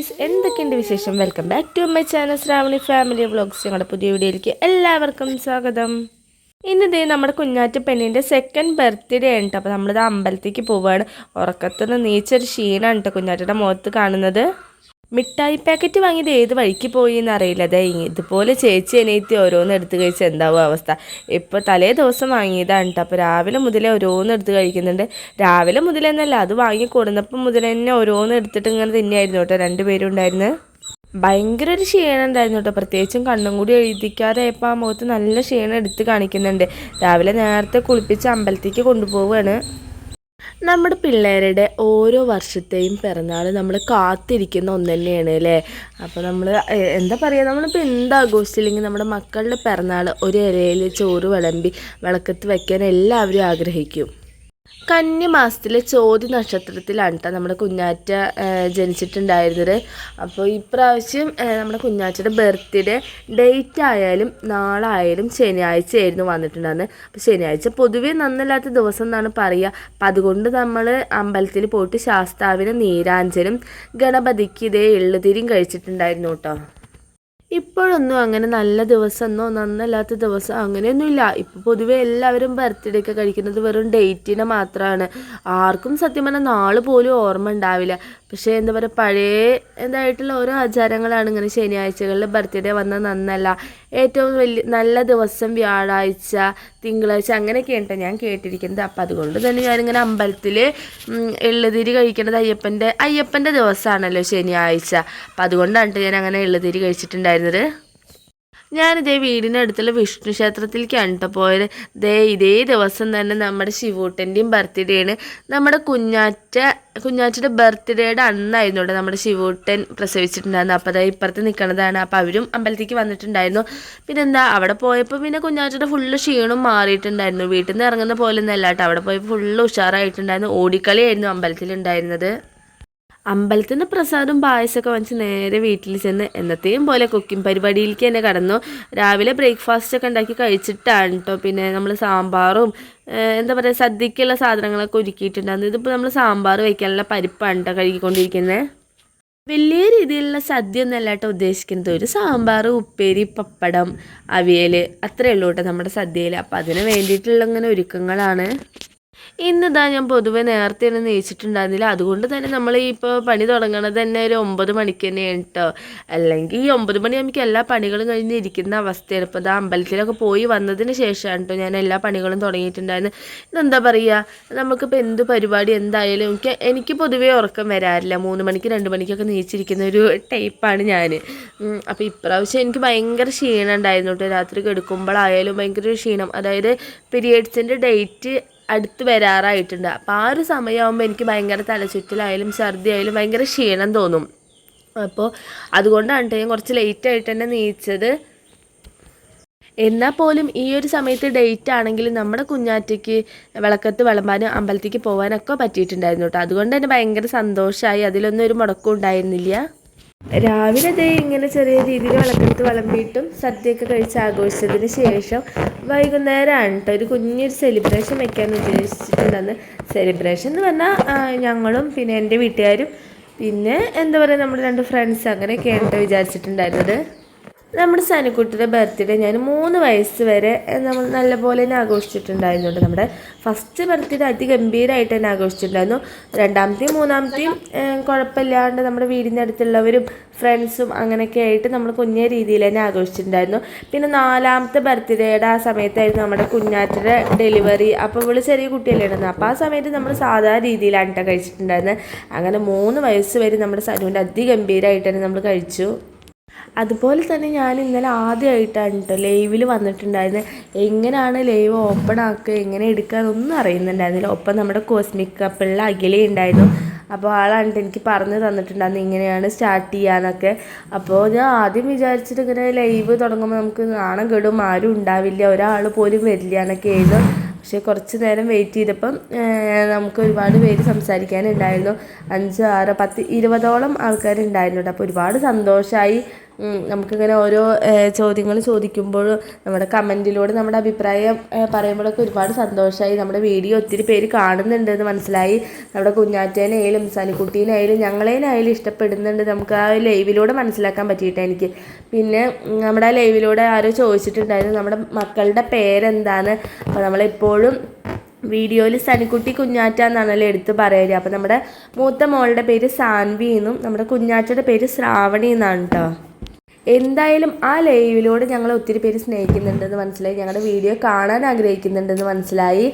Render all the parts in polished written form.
Guys, എന്തൊക്കെയുണ്ട് വിശേഷം? Welcome back to my channel Shravani family vlogs. ഞങ്ങളുടെ പുതിയ വീഡിയോയിലേക്ക് എല്ലാവർക്കും സ്വാഗതം. ഇന്നിതേ നമ്മുടെ കുഞ്ഞാറ്റ് പെണ്ണിൻ്റെ സെക്കൻഡ് ബർത്ത്ഡേ ആണ്. അപ്പോൾ നമ്മളിത് അമ്പലത്തേക്ക് പോവുകയാണ്. ഉറക്കത്തുനിന്ന് നീച്ചൊരു ക്ഷീണമാണ് കേട്ടോ കുഞ്ഞാറ്റയുടെ മുഖത്ത് കാണുന്നത്. മിഠായി പാക്കറ്റ് വാങ്ങിയത് ഏത് വഴിക്ക് പോയി എന്നറിയില്ല. അതെ, ഇതുപോലെ ചേച്ചി എണീറ്റ് ഓരോന്ന് എടുത്ത് കഴിച്ച് എന്താവും അവസ്ഥ. ഇപ്പോൾ തലേ ദിവസം വാങ്ങിയതാണ് കേട്ടോ. അപ്പോൾ രാവിലെ മുതലേ ഓരോന്ന് എടുത്ത് കഴിക്കുന്നുണ്ട്. രാവിലെ മുതലെന്നല്ല, അത് വാങ്ങി കൊടുന്നപ്പം മുതൽ തന്നെ ഓരോന്ന് എടുത്തിട്ട് ഇങ്ങനെ തന്നെയായിരുന്നു കേട്ടോ. രണ്ടുപേരും ഉണ്ടായിരുന്നു. ഭയങ്കര ഒരു ക്ഷീണം ഉണ്ടായിരുന്നു കേട്ടോ. പ്രത്യേകിച്ചും കണ്ണും കൂടി എഴുതിക്കാതെ ഇപ്പോൾ ആ മുഖത്ത് നല്ല ക്ഷീണം എടുത്ത് കാണിക്കുന്നുണ്ട്. രാവിലെ നേരത്തെ കുളിപ്പിച്ച് അമ്പലത്തേക്ക് കൊണ്ടുപോവുകയാണ്. നമ്മുടെ പിള്ളേരുടെ ഓരോ വർഷത്തെയും പിറന്നാൾ നമ്മൾ കാത്തിരിക്കുന്ന ഒന്ന് തന്നെയാണ് അല്ലേ. അപ്പോൾ നമ്മൾ എന്താ പറയുക, നമ്മളിപ്പോൾ എന്താഘോഷിച്ചില്ലെങ്കിൽ നമ്മുടെ മക്കളുടെ പിറന്നാൾ ഒരു ഇലയിൽ ചോറ് വിളമ്പി വിളക്കത്ത് വയ്ക്കാൻ എല്ലാവരും ആഗ്രഹിക്കും. കന്നിമാസത്തിലെ ചോതി നക്ഷത്രത്തിലാണ് കേട്ടോ നമ്മുടെ കുഞ്ഞാറ്റ ജനിച്ചിട്ടുണ്ടായിരുന്നത്. അപ്പോൾ ഇപ്രാവശ്യം നമ്മുടെ കുഞ്ഞാറ്റയുടെ ബർത്ത്ഡേ ഡേറ്റ് ആയാലും നാളായാലും ശനിയാഴ്ച ആയിരുന്നു വന്നിട്ടുണ്ടായിരുന്നത്. അപ്പോൾ ശനിയാഴ്ച പൊതുവേ നന്നല്ലാത്ത ദിവസം എന്നാണ് പറയുക. അപ്പം അതുകൊണ്ട് നമ്മൾ അമ്പലത്തിൽ പോയിട്ട് ശാസ്താവിന് നീരാഞ്ജനും ഗണപതിക്ക് ഇതേ എള്ളുതിരിയും കഴിച്ചിട്ടുണ്ടായിരുന്നു കേട്ടോ. ഇപ്പോഴൊന്നും അങ്ങനെ നല്ല ദിവസമെന്നോ നന്നല്ലാത്ത ദിവസം അങ്ങനെയൊന്നുമില്ല. ഇപ്പോൾ പൊതുവെ എല്ലാവരും ബർത്ത്ഡേ ഒക്കെ കഴിക്കുന്നത് വെറും ഡേറ്റിനെ മാത്രമാണ്. ആർക്കും സത്യം പറഞ്ഞാൽ നാള് പോലും ഓർമ്മ ഉണ്ടാവില്ല. പക്ഷേ എന്താ പറയുക, പഴയ ഇതായിട്ടുള്ള ഓരോ ആചാരങ്ങളാണ് ഇങ്ങനെ ശനിയാഴ്ചകളിൽ ബർത്ത്ഡേ വന്നാൽ നന്നല്ല. ഏറ്റവും നല്ല ദിവസം വ്യാഴാഴ്ച, തിങ്കളാഴ്ച അങ്ങനെയൊക്കെയാണ് ഞാൻ കേട്ടിരിക്കുന്നത്. അപ്പം അതുകൊണ്ട് തന്നെ ഞാനിങ്ങനെ അമ്പലത്തിൽ എള്ളുതിരി കഴിക്കുന്നത് അയ്യപ്പൻ്റെ ദിവസമാണല്ലോ ശനിയാഴ്ച. അപ്പം അതുകൊണ്ടാണ് ഞാൻ അങ്ങനെ എള്ളുതിരി കഴിച്ചിട്ടുണ്ടായിരുന്നത്. ഞാനിതേ വീടിനടുത്തുള്ള വിഷ്ണു ക്ഷേത്രത്തിലേക്കാണ് കേട്ടോ പോയത്. ഇതേ ദിവസം തന്നെ നമ്മുടെ ശിവൂട്ടൻ്റെയും ബർത്ത്ഡേ ആണ്. നമ്മുടെ കുഞ്ഞാറ്റയുടെ ബർത്ത്ഡേയുടെ അന്നായിരുന്നു കേട്ടോ നമ്മുടെ ശിവൂട്ടൻ പ്രസവിച്ചിട്ടുണ്ടായിരുന്നു. അപ്പോൾ അതായത് ഇപ്പുറത്ത് നിൽക്കുന്നതാണ്. അപ്പോൾ അവരും അമ്പലത്തേക്ക് വന്നിട്ടുണ്ടായിരുന്നു. പിന്നെന്താ, അവിടെ പോയപ്പോൾ പിന്നെ കുഞ്ഞാറ്റയുടെ ഫുള്ള് ക്ഷീണം മാറിയിട്ടുണ്ടായിരുന്നു. വീട്ടിൽ നിന്ന് ഇറങ്ങുന്ന പോലെ ഒന്നും അല്ല കേട്ടോ. അവിടെ പോയപ്പോൾ ഫുള്ള് ഉഷാറായിട്ടുണ്ടായിരുന്നു. ഓടിക്കളിയായിരുന്നു അമ്പലത്തിലുണ്ടായിരുന്നത്. അമ്പലത്തിൽ നിന്ന് പ്രസാദം പായസമൊക്കെ വാങ്ങിച്ച് നേരെ വീട്ടിൽ ചെന്ന് എന്നത്തെയും പോലെ കുക്കിംഗ് പരിപാടിയിലേക്ക് തന്നെ കടന്നു. രാവിലെ ബ്രേക്ക്ഫാസ്റ്റൊക്കെ ഉണ്ടാക്കി കഴിച്ചിട്ടാണ് കേട്ടോ പിന്നെ നമ്മൾ സാമ്പാറും എന്താ പറയുക സദ്യക്കുള്ള സാധനങ്ങളൊക്കെ ഒരുക്കിയിട്ടുണ്ടായിരുന്നു. ഇതിപ്പോൾ നമ്മൾ സാമ്പാർ വയ്ക്കാനുള്ള പരിപ്പാണ് കേട്ടോ കഴുകിക്കൊണ്ടിരിക്കുന്നത്. വലിയ രീതിയിലുള്ള സദ്യ ഒന്നല്ല കേട്ടോ ഉദ്ദേശിക്കുന്നത്. ഒരു സാമ്പാർ, ഉപ്പേരി, പപ്പടം, അവിയൽ അത്രയേ ഉള്ളൂ കേട്ടോ നമ്മുടെ സദ്യയിൽ. അപ്പം അതിന് വേണ്ടിയിട്ടുള്ള ഇങ്ങനെ ഒരുക്കങ്ങളാണ്. ഇന്നിതാ ഞാൻ പൊതുവെ നേരത്തെ ഒന്നും നെയ്ച്ചിട്ടുണ്ടായിരുന്നില്ല. അതുകൊണ്ട് തന്നെ നമ്മൾ ഇപ്പോൾ പണി തുടങ്ങണത് തന്നെ ഒരു 9 മണിക്ക് തന്നെയാണ് കേട്ടോ. അല്ലെങ്കിൽ ഈ 9 മണിയാകുമ്പോൾ എല്ലാ പണികളും കഴിഞ്ഞ് ഇരിക്കുന്ന അവസ്ഥയാണ്. ഇപ്പോൾ ഇതാ അമ്പലത്തിലൊക്കെ പോയി വന്നതിന് ശേഷമാണ് കേട്ടോ ഞാൻ എല്ലാ പണികളും തുടങ്ങിയിട്ടുണ്ടായിരുന്നു. ഇതെന്താ പറയുക, നമുക്കിപ്പോൾ എന്ത് പരിപാടി എന്തായാലും എനിക്ക് പൊതുവേ ഉറക്കം വരാറില്ല. 3 മണിക്ക് 2 മണിക്കൊക്കെ നെയ്ച്ചിരിക്കുന്ന ഒരു ടൈപ്പാണ് ഞാൻ. അപ്പോൾ ഇപ്രാവശ്യം എനിക്ക് ഭയങ്കര ക്ഷീണം ഉണ്ടായിരുന്നു കേട്ടോ. രാത്രി കിടക്കുമ്പോഴായാലും ഭയങ്കര ക്ഷീണം. അതായത് പീരിയഡ്സിൻ്റെ ഡേറ്റ് അടുത്ത് വരാറായിട്ടുണ്ട്. അപ്പോൾ ആ ഒരു സമയമാകുമ്പോൾ എനിക്ക് ഭയങ്കര തലചുറ്റലായാലും ഛർദി ആയാലും ഭയങ്കര ക്ഷീണം തോന്നും. അപ്പോൾ അതുകൊണ്ടാണ് ഞാൻ കുറച്ച് ലേറ്റായിട്ട് തന്നെ നീച്ചത്. എന്നാൽ പോലും ഈ ഒരു സമയത്ത് ഡേറ്റ് ആണെങ്കിൽ നമ്മുടെ കുഞ്ഞാറ്റയ്ക്ക് വിളക്കത്ത് വിളമ്പാനും അമ്പലത്തേക്ക് പോകാനൊക്കെ പറ്റിയിട്ടുണ്ടായിരുന്നു കേട്ടോ. അതുകൊണ്ട് തന്നെ ഭയങ്കര സന്തോഷമായി. അതിലൊന്നും ഒരു മുടക്കം ഉണ്ടായിരുന്നില്ല. രാവിലെ ഇങ്ങനെ ചെറിയ രീതിയിൽ വിളക്കെടുത്ത് വിളമ്പിയിട്ടും സദ്യയൊക്കെ കഴിച്ച് ആഘോഷിച്ചതിന് ശേഷം വൈകുന്നേരമാണ് കേട്ടോ ഒരു കുഞ്ഞൊരു സെലിബ്രേഷൻ വെക്കാൻ ഉദ്ദേശിച്ചിട്ടുണ്ടെന്ന്. സെലിബ്രേഷൻ എന്ന് പറഞ്ഞാൽ ഞങ്ങളും പിന്നെ എൻ്റെ വീട്ടുകാരും പിന്നെ എന്താ പറയുക നമ്മുടെ 2 ഫ്രണ്ട്സ് അങ്ങനെയൊക്കെയാണ് കേട്ടോ വിചാരിച്ചിട്ടുണ്ടായിരുന്നത്. നമ്മുടെ സനുക്കുട്ടിയുടെ ബർത്ത്ഡേ ഞാൻ 3 വയസ്സ് വരെ നമ്മൾ നല്ലപോലെ തന്നെ ആഘോഷിച്ചിട്ടുണ്ടായിരുന്നുണ്ട്. നമ്മുടെ ഫസ്റ്റ് ബർത്ത്ഡേ അതിഗംഭീരമായിട്ട് തന്നെ ആഘോഷിച്ചിട്ടുണ്ടായിരുന്നു. 2ാമത്തെയും 3ാമത്തെയും കുഴപ്പമില്ലാണ്ട് നമ്മുടെ വീടിൻ്റെ അടുത്തുള്ളവരും ഫ്രണ്ട്സും അങ്ങനെയൊക്കെ ആയിട്ട് നമ്മൾ കുഞ്ഞേ രീതിയിൽ തന്നെ ആഘോഷിച്ചിട്ടുണ്ടായിരുന്നു. പിന്നെ 4ാമത്തെ ബർത്ത്ഡേയുടെ ആ സമയത്തായിരുന്നു നമ്മുടെ കുഞ്ഞാറ്റയുടെ ഡെലിവറി. അപ്പോൾ ഇവള് ചെറിയ കുട്ടിയല്ലേ ഉണ്ടായിരുന്നു. അപ്പോൾ ആ സമയത്ത് നമ്മൾ സാധാരണ രീതിയിലാണ് കേട്ടോ കഴിച്ചിട്ടുണ്ടായിരുന്നത്. അങ്ങനെ 3 വയസ്സ് വരെ നമ്മുടെ സനുവിൻ്റെ അതിഗംഭീരമായിട്ട് തന്നെ നമ്മൾ കഴിച്ചു. അതുപോലെ തന്നെ ഞാൻ ഇന്നലെ ആദ്യമായിട്ടാണ് കേട്ടോ ലൈവിൽ വന്നിട്ടുണ്ടായിരുന്നത്. എങ്ങനെയാണ് ലൈവ് ഓപ്പൺ ആക്കുക, എങ്ങനെ എടുക്കുക എന്നൊന്നും അറിയുന്നുണ്ടായിരുന്നില്ല. ഒപ്പം നമ്മുടെ കോസ്മിക് കപ്പിളിൽ അഖില ഉണ്ടായിരുന്നു. അപ്പോൾ ആളാണ് എനിക്ക് പറഞ്ഞു തന്നിട്ടുണ്ടായിരുന്നു ഇങ്ങനെയാണ് സ്റ്റാർട്ട് ചെയ്യാനൊക്കെ. അപ്പോൾ ഞാൻ ആദ്യം വിചാരിച്ചിട്ട് ഇങ്ങനെ ലൈവ് തുടങ്ങുമ്പോൾ നമുക്ക് നാണം കെടും, ആരും ഉണ്ടാവില്ല, ഒരാൾ പോലും വരില്ല എന്നൊക്കെ ആയിരുന്നു. പക്ഷേ കുറച്ച് നേരം വെയിറ്റ് ചെയ്തപ്പം നമുക്ക് ഒരുപാട് പേര് സംസാരിക്കാനുണ്ടായിരുന്നു. 5, 6, 10, 20ഓളം ആൾക്കാരുണ്ടായിരുന്നു. അപ്പോൾ ഒരുപാട് സന്തോഷമായി. നമുക്കിങ്ങനെ ഓരോ ചോദ്യങ്ങൾ ചോദിക്കുമ്പോഴും നമ്മുടെ കമൻറ്റിലൂടെ നമ്മുടെ അഭിപ്രായം പറയുമ്പോഴൊക്കെ ഒരുപാട് സന്തോഷമായി. നമ്മുടെ വീഡിയോ ഒത്തിരി പേര് കാണുന്നുണ്ടെന്ന് മനസ്സിലായി. നമ്മുടെ കുഞ്ഞാറ്റേനായാലും സനിക്കുട്ടീനായാലും ഞങ്ങളേനായാലും ഇഷ്ടപ്പെടുന്നുണ്ട്. നമുക്ക് ആ ലൈവിലൂടെ മനസ്സിലാക്കാൻ പറ്റിയിട്ട് എനിക്ക്. പിന്നെ നമ്മുടെ ആ ലൈവിലൂടെ ആരോ ചോദിച്ചിട്ടുണ്ടായിരുന്നു നമ്മുടെ മക്കളുടെ പേരെന്താണ്. അപ്പോൾ നമ്മളെപ്പോഴും വീഡിയോയിൽ സനിക്കുട്ടി കുഞ്ഞാറ്റ എന്നാണല്ലോ എടുത്ത് പറയുക. അപ്പോൾ നമ്മുടെ മൂത്ത മോളുടെ പേര് സാൻവി എന്നും നമ്മുടെ കുഞ്ഞാറ്റയുടെ പേര് ശ്രാവണി എന്നാണ് കേട്ടോ. എന്തായാലും ആ ലൈവിലൂടെ ഞങ്ങൾ ഒത്തിരി പേര് സ്നേഹിക്കുന്നുണ്ടെന്ന് മനസ്സിലായി. ഞങ്ങളുടെ വീഡിയോ കാണാൻ ആഗ്രഹിക്കുന്നുണ്ടെന്ന് മനസ്സിലായി.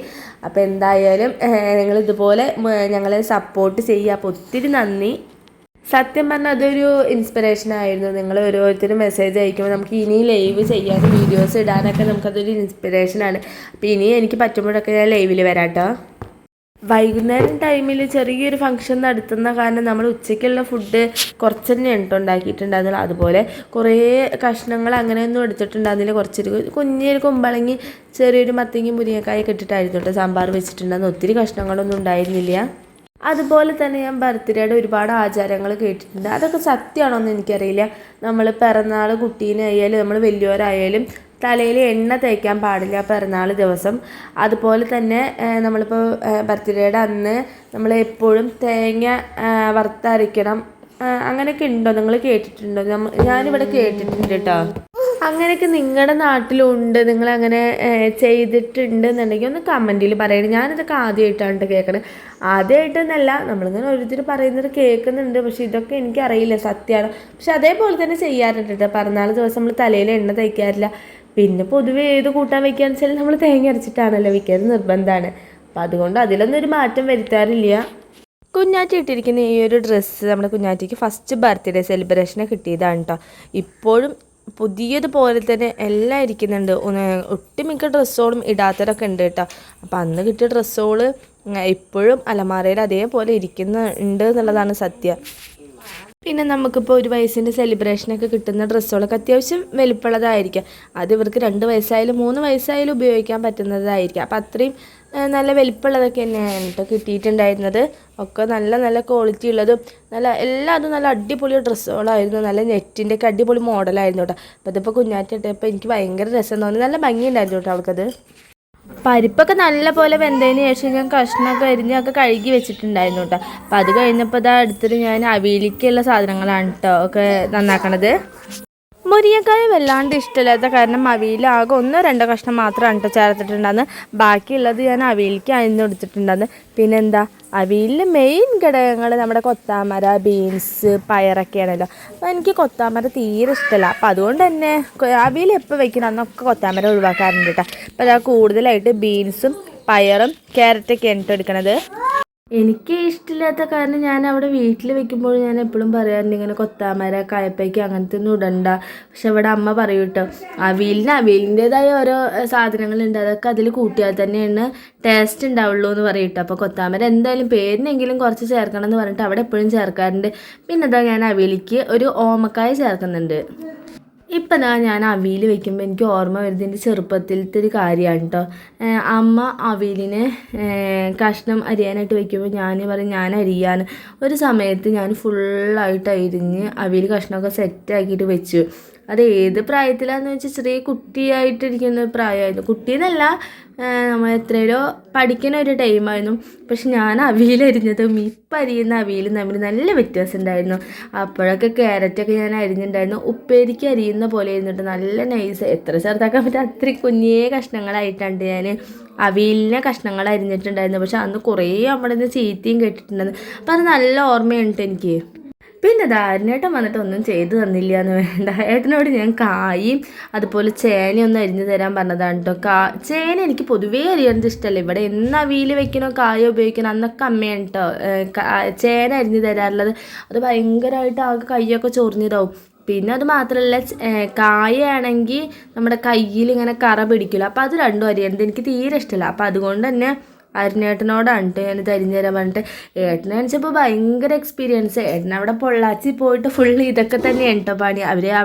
അപ്പോൾ എന്തായാലും നിങ്ങൾ ഇതുപോലെ ഞങ്ങളെ സപ്പോർട്ട് ചെയ്യുക. അപ്പോൾ ഒത്തിരി നന്ദി. സത്യം പറഞ്ഞാൽ അതൊരു ഇൻസ്പിറേഷനായിരുന്നു. നിങ്ങൾ ഓരോരുത്തരും മെസ്സേജ് അയക്കുമ്പോൾ നമുക്ക് ഇനി ലൈവ് ചെയ്യാനും വീഡിയോസ് ഇടാനൊക്കെ നമുക്കതൊരു ഇൻസ്പിറേഷനാണ്. അപ്പോൾ ഇനി എനിക്ക് പറ്റുമ്പോഴൊക്കെ ഞാൻ ലൈവിൽ വരാം കേട്ടോ. വൈകുന്നേരം ടൈമിൽ ചെറിയൊരു ഫംഗ്ഷൻ നടത്തുന്ന കാരണം നമ്മൾ ഉച്ചയ്ക്കുള്ള ഫുഡ് കുറച്ച് തന്നെയാണ് കേട്ടോ ഉണ്ടാക്കിയിട്ടുണ്ടായിരുന്നില്ല. അതുപോലെ കുറേ കഷ്ണങ്ങൾ അങ്ങനെയൊന്നും എടുത്തിട്ടുണ്ടായിരുന്നില്ല. കുറച്ചൊരു കുഞ്ഞൊരു കുമ്പളങ്ങി ചെറിയൊരു മത്തങ്ങി മുരിങ്ങക്കായൊക്കെ ഇട്ടിട്ടായിരുന്നു കേട്ടോ സാമ്പാർ വെച്ചിട്ടുണ്ടായിരുന്നു. ഒത്തിരി കഷ്ണങ്ങളൊന്നും ഉണ്ടായിരുന്നില്ല. അതുപോലെ തന്നെ ഞാൻ ബർത്ത്ഡേയുടെ ഒരുപാട് ആചാരങ്ങൾ കേട്ടിട്ടുണ്ട്. അതൊക്കെ സത്യമാണോയെന്ന് എനിക്കറിയില്ല. നമ്മൾ പിറന്നാൾ കുട്ടീനായാലും നമ്മൾ വലിയവരായാലും തലയിൽ എണ്ണ തേക്കാൻ പാടില്ല പിറന്നാൾ ദിവസം. അതുപോലെ തന്നെ നമ്മളിപ്പോൾ ബർത്ത്ഡേയുടെ അന്ന് നമ്മൾ എപ്പോഴും തേങ്ങ വറുത്തരയ്ക്കണം. അങ്ങനെയൊക്കെ ഉണ്ടോ? നിങ്ങൾ കേട്ടിട്ടുണ്ടോ? ഞാനിവിടെ കേട്ടിട്ടുണ്ട് കേട്ടോ. അങ്ങനെയൊക്കെ നിങ്ങളുടെ നാട്ടിലുണ്ട്, നിങ്ങളങ്ങനെ ചെയ്തിട്ടുണ്ടെന്നുണ്ടെങ്കിൽ ഒന്ന് കമൻറ്റിൽ പറയണം. ഞാനിതൊക്കെ ആദ്യമായിട്ടാണ് കേൾക്കണത്. ആദ്യമായിട്ടെന്നല്ല, നമ്മളിങ്ങനെ ഓരോരുത്തർ പറയുന്നത് കേൾക്കുന്നുണ്ട്. പക്ഷെ ഇതൊക്കെ എനിക്കറിയില്ല സത്യമാണ്. പക്ഷെ അതേപോലെ തന്നെ ചെയ്യാറുണ്ട് കേട്ടോ. പിറന്നാൾ ദിവസം നമ്മൾ തലയിൽ എണ്ണ തേക്കാറില്ല. പിന്നെ പൊതുവെ ഏത് കൂട്ടാൻ വയ്ക്കുകയെന്ന് വെച്ചാൽ നമ്മൾ തേങ്ങ അരച്ചിട്ടാണല്ലോ വയ്ക്കുന്നത്, നിർബന്ധമാണ്. അപ്പം അതുകൊണ്ട് അതിലൊന്നും ഒരു മാറ്റം വരുത്താറില്ല. കുഞ്ഞാറ്റി ഇട്ടിരിക്കുന്ന ഈ ഒരു ഡ്രസ്സ് നമ്മുടെ കുഞ്ഞാറ്റിക്ക് ഫസ്റ്റ് ബർത്ത്ഡേ സെലിബ്രേഷന് കിട്ടിയതാണ് കേട്ടോ. ഇപ്പോഴും പുതിയതുപോലെ തന്നെ എല്ലാം ഇരിക്കുന്നുണ്ട്. ഒട്ടുമിക്ക ഡ്രസ്സുകളും ഇടാത്തവരൊക്കെ ഉണ്ട് കേട്ടോ. അപ്പോൾ അന്ന് കിട്ടിയ ഡ്രസ്സുകൾ ഇപ്പോഴും അലമാരയിൽ അതേപോലെ ഇരിക്കുന്നുണ്ട് എന്നുള്ളതാണ് സത്യം. പിന്നെ നമുക്കിപ്പോൾ ഒരു വയസ്സിൻ്റെ സെലിബ്രേഷനൊക്കെ കിട്ടുന്ന ഡ്രസ്സുകളൊക്കെ അത്യാവശ്യം വലിപ്പമുള്ളതായിരിക്കാം. അത് ഇവർക്ക് 2 വയസ്സായാലും 3 വയസ്സായാലും ഉപയോഗിക്കാൻ പറ്റുന്നതായിരിക്കാം. അപ്പോൾ അത്രയും നല്ല വലിപ്പമുള്ളതൊക്കെ തന്നെയാണ് കേട്ടോ കിട്ടിയിട്ടുണ്ടായിരുന്നത്. ഒക്കെ നല്ല നല്ല ക്വാളിറ്റി ഉള്ളതും എല്ലാതും നല്ല അടിപൊളി ഡ്രസ്സുകളായിരുന്നു. നല്ല നെറ്റിൻ്റെയൊക്കെ അടിപൊളി മോഡലായിരുന്നു കേട്ടോ. അപ്പോൾ ഇതിപ്പോൾ കുഞ്ഞാറ്റിട്ടപ്പോൾ എനിക്ക് ഭയങ്കര രസം തോന്നി. നല്ല ഭംഗിയുണ്ടായിരുന്നു കേട്ടോ അവൾക്കത്. പരിപ്പൊക്കെ നല്ല പോലെ വെന്തതിന് ശേഷം ഞാൻ കഷ്ണമൊക്കെ അരിഞ്ഞൊക്കെ കഴുകി വെച്ചിട്ടുണ്ടായിരുന്നു കേട്ടോ. അപ്പോൾ അത് കഴിഞ്ഞപ്പോൾ ഇതാ അടുത്തിട്ട് ഞാൻ അവിയലിക്കുള്ള സാധനങ്ങളാണ് കേട്ടോ ഒക്കെ നന്നാക്കണത്. മുരിങ്ങക്കായ വല്ലാണ്ട് ഇഷ്ടമില്ലാത്ത കാരണം അവിയൽ ആകെ 1-2 കഷ്ണം മാത്രമാണ് കേട്ടോ ചേർത്തിട്ടുണ്ടാകുന്നത്. ബാക്കിയുള്ളത് ഞാൻ അവിയലിക്ക് അരിഞ്ഞ് കൊടുത്തിട്ടുണ്ടാകുന്നത്. പിന്നെന്താ, അവിയലിൽ മെയിൻ ഘടകങ്ങൾ നമ്മുടെ കൊത്താമര, ബീൻസ്, പയറൊക്കെയാണല്ലോ. അപ്പോൾ എനിക്ക് കൊത്താമര തീരെ ഇഷ്ടമല്ല. അപ്പോൾ അതുകൊണ്ട് തന്നെ അവിയൽ എപ്പോൾ വയ്ക്കണം അന്നൊക്കെ കൊത്താമര ഒഴിവാക്കാറുണ്ട് കേട്ടോ. അപ്പോൾ അതാ കൂടുതലായിട്ട് ബീൻസും പയറും ക്യാരറ്റൊക്കെയാണ് കേട്ടോ എടുക്കണത്. എനിക്ക് ഇഷ്ടമില്ലാത്ത കാരണം ഞാൻ അവിടെ വീട്ടിൽ വെക്കുമ്പോൾ ഞാൻ എപ്പോഴും പറയാറുണ്ട് ഇങ്ങനെ കൊത്താമര, കയപ്പയ്ക്ക് അങ്ങനത്തെ ഒന്നും ഇടണ്ട. പക്ഷെ ഇവിടെ അമ്മ പറയും കേട്ടോ, അവിയലിൻ്റെതായ ഓരോ സാധനങ്ങളുണ്ട്, അതൊക്കെ അതിൽ കൂട്ടിയാൽ തന്നെയാണ് ടേസ്റ്റ് ഉണ്ടാവുള്ളൂ എന്ന് പറയും കേട്ടോ. അപ്പോൾ കൊത്താമര എന്തായാലും പേരിനെങ്കിലും കുറച്ച് ചേർക്കണം എന്ന് പറഞ്ഞിട്ട് അവിടെ എപ്പോഴും ചേർക്കാറുണ്ട്. പിന്നെ എന്താ, ഞാൻ അവിയലിക്ക് ഒരു ഓമക്കായ ചേർക്കുന്നുണ്ട്. ഇപ്പം ഞാൻ അവിയൽ വയ്ക്കുമ്പോൾ എനിക്ക് ഓർമ്മ വരുന്നത് എൻ്റെ ചെറുപ്പത്തിലത്തെ ഒരു കാര്യമാണ് കേട്ടോ. അമ്മ അവിയലിനെ കഷ്ണം അരിയാനായിട്ട് വയ്ക്കുമ്പോൾ ഞാൻ പറയും ഞാൻ അരിയാൻ. ഒരു സമയത്ത് ഞാൻ ഫുള്ളായിട്ട് അരിഞ്ഞ് അവിയൽ കഷ്ണമൊക്കെ സെറ്റാക്കിയിട്ട് വെച്ചു. അത് ഏത് പ്രായത്തിലാണെന്ന് വെച്ചാൽ ചെറിയ കുട്ടിയായിട്ടിരിക്കുന്ന പ്രായമായിരുന്നു. കുട്ടിയെന്നല്ല, നമ്മൾ എത്രയോ പഠിക്കുന്ന ഒരു ടൈമായിരുന്നു. പക്ഷെ ഞാൻ അവിയലരിഞ്ഞതും ഇപ്പം അരിയുന്ന അവിയലും തമ്മിൽ നല്ല വ്യത്യാസം ഉണ്ടായിരുന്നു. അപ്പോഴൊക്കെ ക്യാരറ്റൊക്കെ ഞാൻ അരിഞ്ഞിട്ടുണ്ടായിരുന്നു. ഉപ്പേരിക്ക് അരിയുന്ന പോലെ ഇരുന്നിട്ട് നല്ല നൈസ്, എത്ര ചെറുതാക്കാൻ പറ്റും അത്രയും കുഞ്ഞേ കഷ്ണങ്ങളായിട്ടാണ് ഞാൻ അവിയലിനെ കഷ്ണങ്ങൾ അരിഞ്ഞിട്ടുണ്ടായിരുന്നു. പക്ഷെ അന്ന് കുറേ അവിടെ നിന്ന് ചീത്തയും കേട്ടിട്ടുണ്ടായിരുന്നു. അപ്പം അത് നല്ല ഓർമ്മയുണ്ട് എനിക്ക്. പിന്നെ ധാരണേട്ടൻ വന്നിട്ട് ഒന്നും ചെയ്തു തന്നില്ല എന്ന് വേണ്ട. ഏട്ടനോട് ഞാൻ കായും അതുപോലെ ചേനയൊന്നും അരിഞ്ഞു തരാൻ പറഞ്ഞതാണ് കേട്ടോ. ചേന എനിക്ക് പൊതുവേ അരിയാനത് ഇഷ്ടമല്ല. ഇവിടെ എന്ന് അവിയൽ വെക്കണോ കായ ഉപയോഗിക്കണോ അന്നൊക്കെ അമ്മയാണ് കേട്ടോ ചേന അരിഞ്ഞു തരാറുള്ളത്. അത് ഭയങ്കരമായിട്ട് ആകെ കൈയൊക്കെ ചൊറിഞ്ഞിതാവും. പിന്നെ അത് മാത്രമല്ല, കായാണെങ്കിൽ നമ്മുടെ കയ്യിൽ ഇങ്ങനെ കറ പിടിക്കില്ല. അപ്പോൾ അത് രണ്ടും അരിയണത് എനിക്ക് തീരെ ഇഷ്ടമല്ല. അപ്പോൾ അതുകൊണ്ട് തന്നെ അരുണേട്ടനോടാണ് കേട്ടോ ഞാനിത് അരിഞ്ഞു തരാൻ പറഞ്ഞിട്ട്. ഏട്ടനെ കാണിച്ചപ്പോൾ ഭയങ്കര എക്സ്പീരിയൻസ്. ഏട്ടനവിടെ പൊള്ളാച്ചി പോയിട്ട് ഫുള്ള് ഇതൊക്കെ തന്നെയാണ് കേട്ടോ പണി.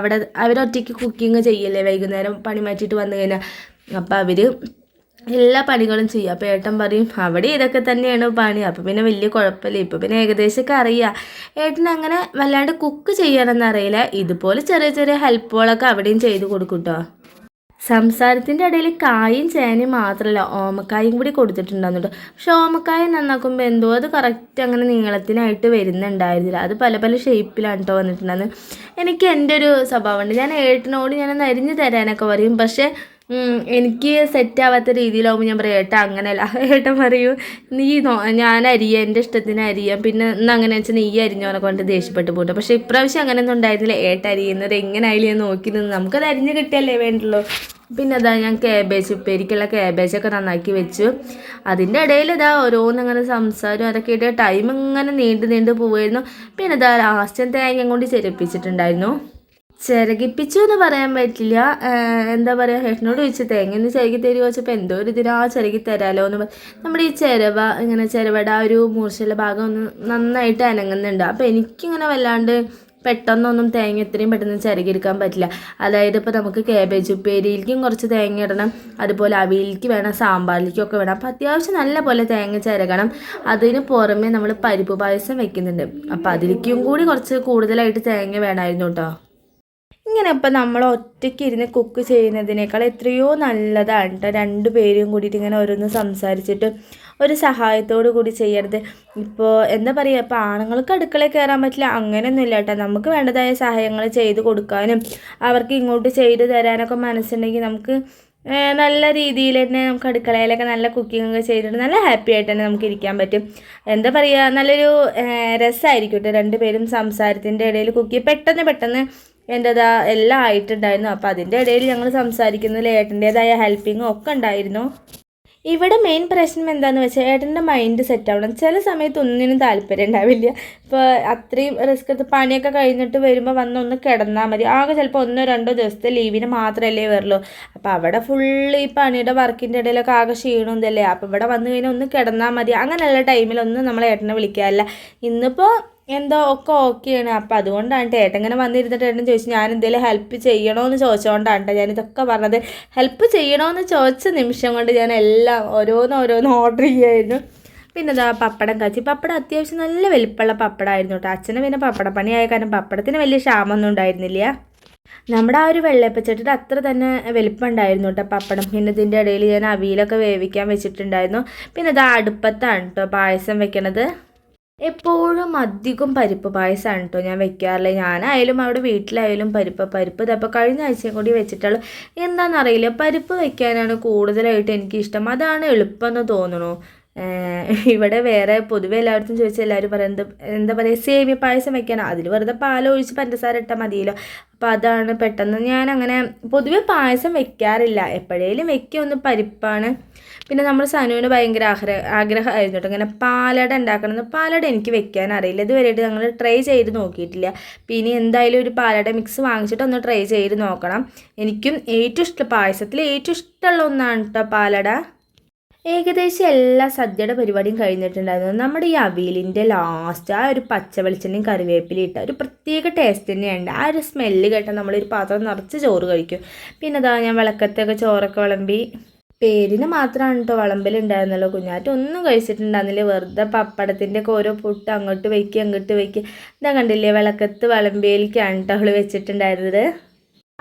അവരൊറ്റയ്ക്ക് കുക്കിങ് ചെയ്യല്ലേ വൈകുന്നേരം പണി മാറ്റിയിട്ട് വന്നു കഴിഞ്ഞാൽ. അപ്പോൾ അവർ എല്ലാ പണികളും ചെയ്യും. അപ്പോൾ ഏട്ടൻ പറയും അവിടെ ഇതൊക്കെ തന്നെയാണ് പണി, അപ്പോൾ പിന്നെ വലിയ കുഴപ്പമില്ല, ഇപ്പോൾ പിന്നെ ഏകദേശമൊക്കെ അറിയാം. ഏട്ടൻ അങ്ങനെ വല്ലാണ്ട് കുക്ക് ചെയ്യാനൊന്നും അറിയില്ല, ഇതുപോലെ ചെറിയ ചെറിയ ഹെൽപ്പുകളൊക്കെ അവിടെയും ചെയ്ത് കൊടുക്കും കേട്ടോ. സംസാരത്തിൻ്റെ ഇടയിൽ കായും ചേനയും മാത്രമല്ല ഓമക്കായും കൂടി കൊടുത്തിട്ടുണ്ടാകുന്നുണ്ട്. പക്ഷെ ഓമക്കായ നന്നാക്കുമ്പോൾ എന്തോ അത് കറക്റ്റ് അങ്ങനെ നീളത്തിനായിട്ട് വരുന്നുണ്ടായിരുന്നില്ല, അത് പല പല ഷേപ്പിലാണ് കേട്ടോ വന്നിട്ടുണ്ടാകുന്നത്. എനിക്ക് എൻ്റെ ഒരു സ്വഭാവമുണ്ട്, ഞാൻ ഏട്ടനോട് ഞാനൊന്ന് അരിഞ്ഞ് തരാനൊക്കെ പറയും, പക്ഷേ എനിക്ക് സെറ്റാവാത്ത രീതിയിലാവുമ്പോൾ ഞാൻ പറയും ഏട്ടാ അങ്ങനെയല്ല. ഏട്ടൻ പറയും നീ ഞാൻ അരിയാം, എൻ്റെ ഇഷ്ടത്തിന് അരിയാം, പിന്നെ ഇന്ന് അങ്ങനെ വെച്ചാൽ നീ അരിഞ്ഞോനൊക്കെ കൊണ്ട് ദേഷ്യപ്പെട്ട് പോട്ടെ. പക്ഷേ ഇപ്രാവശ്യം അങ്ങനെയൊന്നും ഉണ്ടായിരുന്നില്ല, ഏട്ട അരിയുന്നത് എങ്ങനെയായാലും ഞാൻ നോക്കി നിന്ന് നമുക്കത് അരിഞ്ഞ് കിട്ടിയല്ലേ വേണ്ടുള്ളൂ. പിന്നെ അതാ ഞാൻ ക്യാബേജ് ഉപ്പേരിക്കുള്ള ക്യാബേജൊക്കെ നന്നാക്കി വെച്ചു. അതിൻ്റെ ഇടയിൽ ഇതാ ഓരോന്നിങ്ങനെ സംസാരം അതൊക്കെ ഇട്ട് ടൈം ഇങ്ങനെ നീണ്ടു പോവുമായിരുന്നു. പിന്നെ ഇതാ ലാസ്റ്റ് തേങ്ങ കൊണ്ട് ചെരുപ്പിച്ചിട്ടുണ്ടായിരുന്നു. ചിരകിപ്പിച്ചു എന്ന് പറയാൻ പറ്റില്ല, എന്താ പറയുക, ഏട്ടനോട് ചോദിച്ചു തേങ്ങ ഒന്ന് ചിരകി തരുമോ വെച്ചപ്പോൾ എന്തോ ഒരു ഇതിനാ ചിരകി തരാമല്ലോ എന്ന് നമ്മുടെ ഈ ഇങ്ങനെ ചിരവയുടെ ആ ഒരു മൂർച്ചയുള്ള ഭാഗം ഒന്ന് നന്നായിട്ട് അനങ്ങുന്നുണ്ട്. അപ്പോൾ എനിക്കിങ്ങനെ വല്ലാണ്ട് പെട്ടെന്നൊന്നും തേങ്ങ ഇത്രയും പെട്ടെന്ന് ചിരകിയെടുക്കാൻ പറ്റില്ല. അതായത് ഇപ്പോൾ നമുക്ക് കാബേജ് ഉപ്പേരിയിലേക്കും കുറച്ച് തേങ്ങ ഇടണം, അതുപോലെ അവിയലിലേക്ക് വേണം, സാമ്പാറിലേക്കും ഒക്കെ വേണം. അപ്പോൾ അത്യാവശ്യം നല്ല പോലെ തേങ്ങ ചിരകണം. അതിന് പുറമെ നമ്മൾ പരിപ്പ് പായസം വെക്കുന്നുണ്ട്, അപ്പോൾ അതിലേക്കും കൂടി കുറച്ച് കൂടുതലായിട്ട് തേങ്ങ വേണമായിരുന്നു കേട്ടോ. ഇങ്ങനെ ഇപ്പം നമ്മൾ ഒറ്റയ്ക്ക് ഇരുന്ന് കുക്ക് ചെയ്യുന്നതിനേക്കാൾ എത്രയോ നല്ലതാണ് കേട്ടോ രണ്ട് പേരും കൂടിയിട്ട് ഇങ്ങനെ ഓരോന്ന് സംസാരിച്ചിട്ട് ഒരു സഹായത്തോടു കൂടി ചെയ്യരുത്. ഇപ്പോൾ എന്താ പറയുക, ഇപ്പോൾ ആണുങ്ങൾക്ക് അടുക്കളയിൽ കയറാൻ പറ്റില്ല അങ്ങനെയൊന്നുമില്ല കേട്ടോ. നമുക്ക് വേണ്ടതായ സഹായങ്ങൾ ചെയ്ത് കൊടുക്കാനും അവർക്ക് ഇങ്ങോട്ട് ചെയ്ത് തരാനൊക്കെ മനസ്സുണ്ടെങ്കിൽ നമുക്ക് നല്ല രീതിയിൽ തന്നെ നമുക്ക് അടുക്കളയിലൊക്കെ നല്ല കുക്കിംഗ് ഒക്കെ ചെയ്തിട്ട് നല്ല ഹാപ്പി ആയിട്ട് തന്നെ നമുക്ക് ഇരിക്കാൻ പറ്റും. എന്താ പറയുക, നല്ലൊരു രസമായിരിക്കും കേട്ടോ രണ്ട് പേരും സംസാരത്തിൻ്റെ ഇടയിൽ കുക്ക് പെട്ടെന്ന് എൻ്റെതാ എല്ലാം ആയിട്ടുണ്ടായിരുന്നു. അപ്പോൾ അതിൻ്റെ ഇടയിൽ ഞങ്ങൾ സംസാരിക്കുന്നതിൽ ഏട്ടൻ്റേതായ ഹെൽപ്പിങ്ങും ഒക്കെ ഉണ്ടായിരുന്നു. ഇവിടെ മെയിൻ പ്രശ്നം എന്താണെന്ന് വെച്ചാൽ ഏട്ടൻ്റെ മൈൻഡ് സെറ്റ് ആവണം. ചില സമയത്ത് ഒന്നിനും താല്പര്യം ഉണ്ടാവില്ല. ഇപ്പോൾ അത്രയും റിസ്ക് എടുത്ത് പണിയൊക്കെ കഴിഞ്ഞിട്ട് വരുമ്പോൾ വന്നൊന്ന് കിടന്നാൽ മതി. ആകെ ചിലപ്പോൾ 1-2 ദിവസത്തെ ലീവിന് മാത്രമല്ലേ വരുള്ളൂ. അപ്പോൾ അവിടെ ഫുള്ള് ഈ പണിയുടെ വർക്കിൻ്റെ ഇടയിലൊക്കെ ആകെ ക്ഷീണം ഇതല്ലേ. അപ്പോൾ ഇവിടെ വന്നു കഴിഞ്ഞാൽ ഒന്ന് കിടന്നാൽ മതി. അങ്ങനെയുള്ള ടൈമിലൊന്നും നമ്മൾ ഏട്ടനെ വിളിക്കാറില്ല. ഇന്നിപ്പോൾ എന്തോ ഒക്കെ ഓക്കെയാണ്. അപ്പോൾ അതുകൊണ്ടാണ് ഏട്ടൻ ഇങ്ങനെ വന്നിരുന്നിട്ട് ഏട്ടൻ ചോദിച്ചു ഞാൻ എന്തെങ്കിലും ഹെൽപ്പ് ചെയ്യണമെന്ന് ചോദിച്ചുകൊണ്ടാണ് ഞാനിതൊക്കെ പറഞ്ഞത്. ഹെൽപ്പ് ചെയ്യണമെന്ന് ചോദിച്ച നിമിഷം കൊണ്ട് ഞാൻ എല്ലാം ഓരോന്ന് ഓർഡർ ചെയ്യായിരുന്നു. പിന്നെ ഇതാ പപ്പടം കാച്ചി. പപ്പടം അത്യാവശ്യം നല്ല വലിപ്പമുള്ള പപ്പടമായിരുന്നു കേട്ടോ. അച്ഛന് പിന്നെ പപ്പടപ്പണിയായ കാരണം പപ്പടത്തിന് വലിയ ക്ഷാമമൊന്നും ഉണ്ടായിരുന്നില്ല. നമ്മുടെ ആ ഒരു വെള്ളയപ്പച്ചട്ടിയുടെ അത്ര തന്നെ വലിപ്പം ഉണ്ടായിരുന്നു കേട്ടോ പപ്പടം. പിന്നെ ഇതിൻ്റെ ഇടയിൽ ഞാൻ അവിയലൊക്കെ വേവിക്കാൻ വെച്ചിട്ടുണ്ടായിരുന്നു. പിന്നെ ഇതാ അടുപ്പത്താണ് കേട്ടോ പായസം വെക്കണത്. എപ്പോഴും അധികം പരിപ്പ് പായസമാണ് കേട്ടോ ഞാൻ വെക്കാറില്ല. ഞാനായാലും അവിടെ വീട്ടിലായാലും പരിപ്പ് ഇതപ്പോൾ കഴിഞ്ഞ ആഴ്ചയും കൂടി വെച്ചിട്ടുള്ളൂ. എന്താണെന്നറിയില്ല, പരിപ്പ് വെക്കാനാണ് കൂടുതലായിട്ട് എനിക്കിഷ്ടം. അതാണ് എളുപ്പമെന്ന് തോന്നുന്നു. ഇവിടെ വേറെ പൊതുവെ എല്ലായിടത്തും ചോദിച്ചാൽ എല്ലാവരും പറയുന്നത് എന്താ പറയുക സേമിയ പായസം വെക്കാനാണ്, അതിൽ വെറുതെ പാലൊഴിച്ച് പഞ്ചസാര ഇട്ടാൽ മതിയല്ലോ. അപ്പോൾ അതാണ് പെട്ടെന്ന് ഞാനങ്ങനെ പൊതുവെ പായസം വെക്കാറില്ല. എപ്പോഴേലും വെക്കൊന്ന് പരിപ്പാണ്. പിന്നെ നമ്മൾ സനുവിന് ഭയങ്കര ആഗ്രഹമായിരുന്നു കേട്ടോ ഇങ്ങനെ പാലട ഉണ്ടാക്കണമെന്ന്. പാലട എനിക്ക് വെക്കാൻ അറിയില്ല, ഇതുവരെയായിട്ട് ഞങ്ങൾ ട്രൈ ചെയ്ത് നോക്കിയിട്ടില്ല. പിന്നെ എന്തായാലും ഒരു പാലട മിക്സ് വാങ്ങിച്ചിട്ട് ഒന്ന് ട്രൈ ചെയ്ത് നോക്കണം. എനിക്കും ഏറ്റവും ഇഷ്ടം പായസത്തിൽ ഏറ്റവും ഇഷ്ടമുള്ള ഒന്നാണ് കേട്ടോ പാലട. ഏകദേശം എല്ലാ സദ്യയുടെ പരിപാടിയും കഴിഞ്ഞിട്ടുണ്ടായിരുന്നു. നമ്മുടെ ഈ അവിയലിൻ്റെ ലാസ്റ്റ് ആ ഒരു പച്ച വെളിച്ചെണ്ണയും കറിവേപ്പിലയും ഇട്ട ഒരു പ്രത്യേക ടേസ്റ്റ് തന്നെയുണ്ട്. ആ ഒരു സ്മെല്ല് കേട്ടാൽ നമ്മളൊരു പാത്രം നിറച്ച് ചോറ് കഴിക്കും. പിന്നെ അതാ ഞാൻ വിളക്കത്തൊക്കെ ചോറൊക്കെ വിളമ്പി. പേരിന് മാത്രമാണ് കേട്ടോ വിളമ്പലുണ്ടായിരുന്നല്ലോ. കുഞ്ഞാറ്റ ഒന്നും കഴിച്ചിട്ടുണ്ടായിരുന്നില്ല. വെറുതെ പപ്പടത്തിൻ്റെ ഒക്കെ ഓരോ പുട്ട് അങ്ങോട്ട് വയ്ക്കുക. ഇതാ കണ്ടില്ലേ വിളക്കത്ത് വിളമ്പിയിലേക്കാണ് കേട്ടോ അവൾ വെച്ചിട്ടുണ്ടായിരുന്നത്.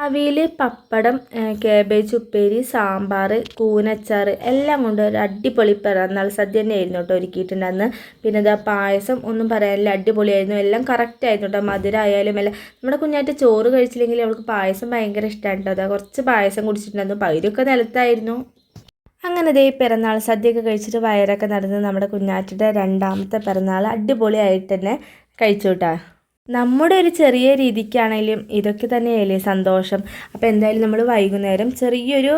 അവിയൽ, പപ്പടം, കാബേജ് ഉപ്പേരി, സാമ്പാർ, കൂനച്ചാർ എല്ലാം കൊണ്ട് ഒരു അടിപൊളി പിറന്നാൾ സദ്യ തന്നെയായിരുന്നു കേട്ടോ ഒരുക്കിയിട്ടുണ്ടായിരുന്നു. പിന്നെ ഇതാ പായസം ഒന്നും പറയാനില്ല, അടിപൊളിയായിരുന്നു. എല്ലാം കറക്റ്റായിരുന്നു കേട്ടോ. മധുരമായാലും എല്ലാം. നമ്മുടെ കുഞ്ഞാറ്റ ചോറ് കഴിച്ചില്ലെങ്കിൽ അവൾക്ക് പായസം ഭയങ്കര ഇഷ്ടമാണ് കേട്ടോ. അതാ കുറച്ച് പായസം കുടിച്ചിട്ടുണ്ടായിരുന്നു. പൈരൊക്കെ നിലത്തായിരുന്നു. അങ്ങനെ ദേ പിറന്നാൾ സദ്യയൊക്കെ കഴിച്ചിട്ട് വയറൊക്കെ നടന്ന് നമ്മുടെ കുഞ്ഞാറ്റയുടെ 2ാമത്തെ പിറന്നാൾ അടിപൊളിയായിട്ട് തന്നെ കഴിച്ചു കേട്ടോ. നമ്മുടെ ഒരു ചെറിയ രീതിക്കാണെങ്കിലും ഇതൊക്കെ തന്നെയല്ലേ സന്തോഷം. അപ്പോൾ എന്തായാലും നമ്മൾ വൈകുന്നേരം ചെറിയൊരു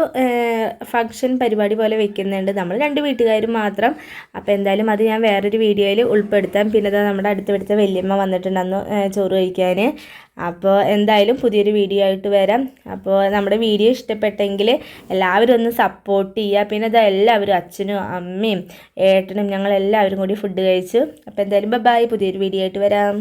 ഫംഗ്ഷൻ പരിപാടി പോലെ വെക്കുന്നുണ്ട്, നമ്മൾ 2 വീട്ടുകാരും മാത്രം. അപ്പോൾ എന്തായാലും അത് ഞാൻ വേറൊരു വീഡിയോയിൽ ഉൾപ്പെടുത്താം. പിന്നെ നമ്മുടെ അടുത്ത വല്യമ്മ വന്നിട്ടുണ്ടെന്ന് ചോറ് കഴിക്കാൻ. അപ്പോൾ എന്തായാലും പുതിയൊരു വീഡിയോ ആയിട്ട് വരാം. അപ്പോൾ നമ്മുടെ വീഡിയോ ഇഷ്ടപ്പെട്ടെങ്കിൽ എല്ലാവരും ഒന്ന് സപ്പോർട്ട് ചെയ്യുക. പിന്നെ എല്ലാവരും അച്ഛനും അമ്മയും ഏട്ടനും ഞങ്ങളെല്ലാവരും കൂടി ഫുഡ് കഴിച്ചു. അപ്പോൾ എന്തായാലും ബൈ, പുതിയൊരു വീഡിയോ ആയിട്ട് വരാം.